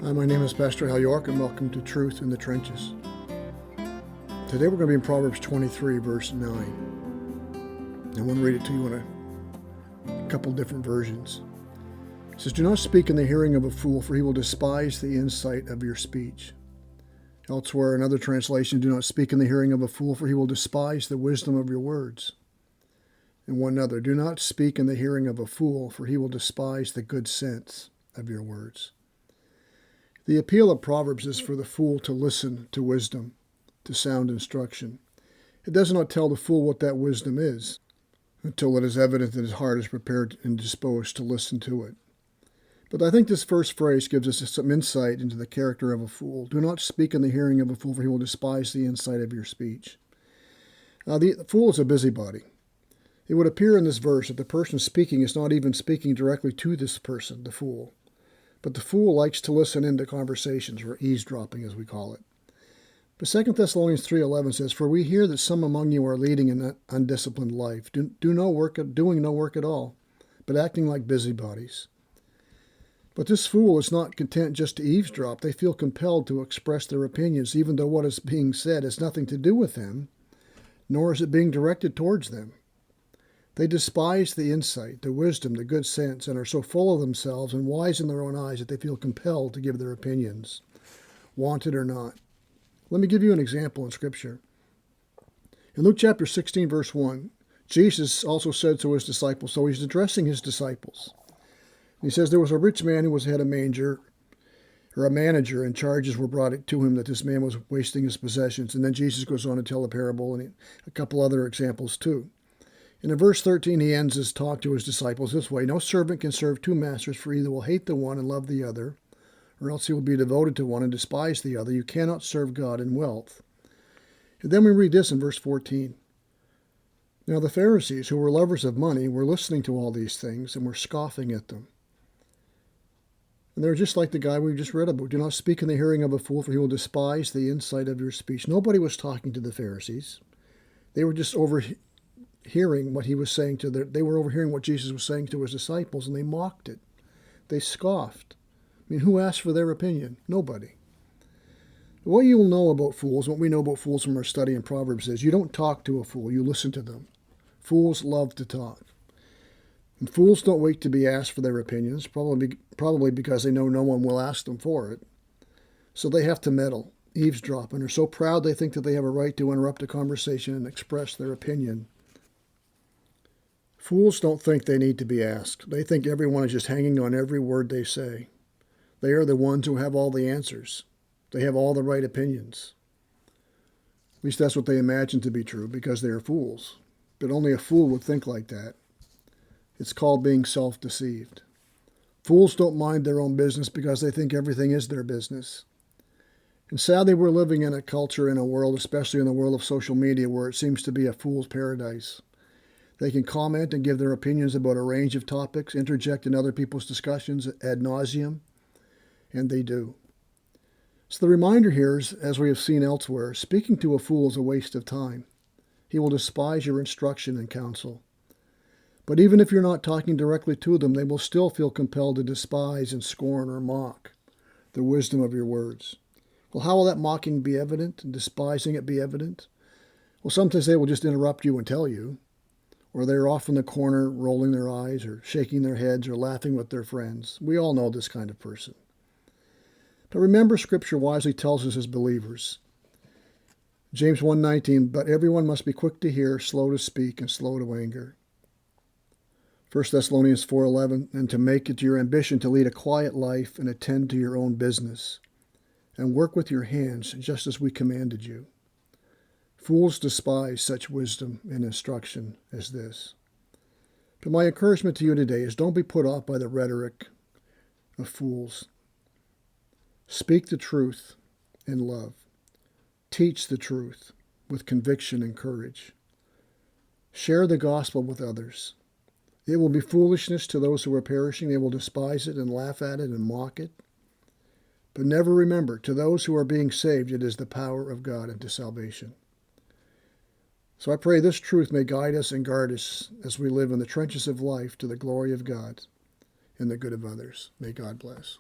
Hi, my name is Pastor Hal York, and welcome to Truth in the Trenches. Today we're going to be in Proverbs 23, verse 9. I want to read it to you in a couple different versions. It says, "Do not speak in the hearing of a fool, for he will despise the insight of your speech." Elsewhere, another translation, "Do not speak in the hearing of a fool, for he will despise the wisdom of your words." And one other, "Do not speak in the hearing of a fool, for he will despise the good sense of your words." The appeal of Proverbs is for the fool to listen to wisdom, to sound instruction. It does not tell the fool what that wisdom is, until it is evident that his heart is prepared and disposed to listen to it. But I think this first phrase gives us some insight into the character of a fool. Do not speak in the hearing of a fool, for he will despise the insight of your speech. Now, the fool is a busybody. It would appear in this verse that the person speaking is not even speaking directly to this person, the fool. But the fool likes to listen into conversations, or eavesdropping as we call it. But 2 Thessalonians 3:11 says, "For we hear that some among you are leading an undisciplined life, doing no work at all, but acting like busybodies." But this fool is not content just to eavesdrop. They feel compelled to express their opinions, even though what is being said has nothing to do with them, nor is it being directed towards them. They despise the insight, the wisdom, the good sense, and are so full of themselves and wise in their own eyes that they feel compelled to give their opinions, wanted or not. Let me give you an example in Scripture. In Luke chapter 16, verse 1, Jesus also said to his disciples, so he's addressing his disciples. He says, "There was a rich man who was head of a manager, and charges were brought to him that this man was wasting his possessions." And then Jesus goes on to tell a parable and a couple other examples too. And in verse 13, he ends his talk to his disciples this way: "No servant can serve two masters, for either will hate the one and love the other, or else he will be devoted to one and despise the other. You cannot serve God and wealth." And then we read this in verse 14. "Now the Pharisees, who were lovers of money, were listening to all these things and were scoffing at them." And they're just like the guy we just read about. "Do not speak in the hearing of a fool, for he will despise the insight of your speech." Nobody was talking to the Pharisees. They were just overhearing what he was saying they were overhearing what Jesus was saying to his disciples, and they mocked it. They scoffed. I mean, who asked for their opinion? Nobody. What you'll know about fools, what we know about fools from our study in Proverbs, is you don't talk to a fool, you listen to them. Fools love to talk. And fools don't wait to be asked for their opinions, probably because they know no one will ask them for it. So they have to meddle, eavesdrop, and are so proud they think that they have a right to interrupt a conversation and express their opinion. Fools don't think they need to be asked. They think everyone is just hanging on every word they say. They are the ones who have all the answers. They have all the right opinions. At least that's what they imagine to be true, because they are fools. But only a fool would think like that. It's called being self-deceived. Fools don't mind their own business because they think everything is their business. And sadly, we're living in a culture, in a world, especially in the world of social media, where it seems to be a fool's paradise. They can comment and give their opinions about a range of topics, interject in other people's discussions ad nauseum, and they do. So the reminder here is, as we have seen elsewhere, speaking to a fool is a waste of time. He will despise your instruction and counsel. But even if you're not talking directly to them, they will still feel compelled to despise and scorn or mock the wisdom of your words. Well, how will that mocking be evident and despising it be evident? Well, sometimes they will just interrupt you and tell you, or they're off in the corner rolling their eyes or shaking their heads or laughing with their friends. We all know this kind of person. But remember, Scripture wisely tells us as believers, James 1:19, "But everyone must be quick to hear, slow to speak, and slow to anger." 1 Thessalonians 4:11, "And to make it your ambition to lead a quiet life and attend to your own business, and work with your hands just as we commanded you." Fools despise such wisdom and instruction as this. But my encouragement to you today is, don't be put off by the rhetoric of fools. Speak the truth in love. Teach the truth with conviction and courage. Share the gospel with others. It will be foolishness to those who are perishing. They will despise it and laugh at it and mock it. But never remember, to those who are being saved, it is the power of God unto salvation. So I pray this truth may guide us and guard us as we live in the trenches of life to the glory of God and the good of others. May God bless.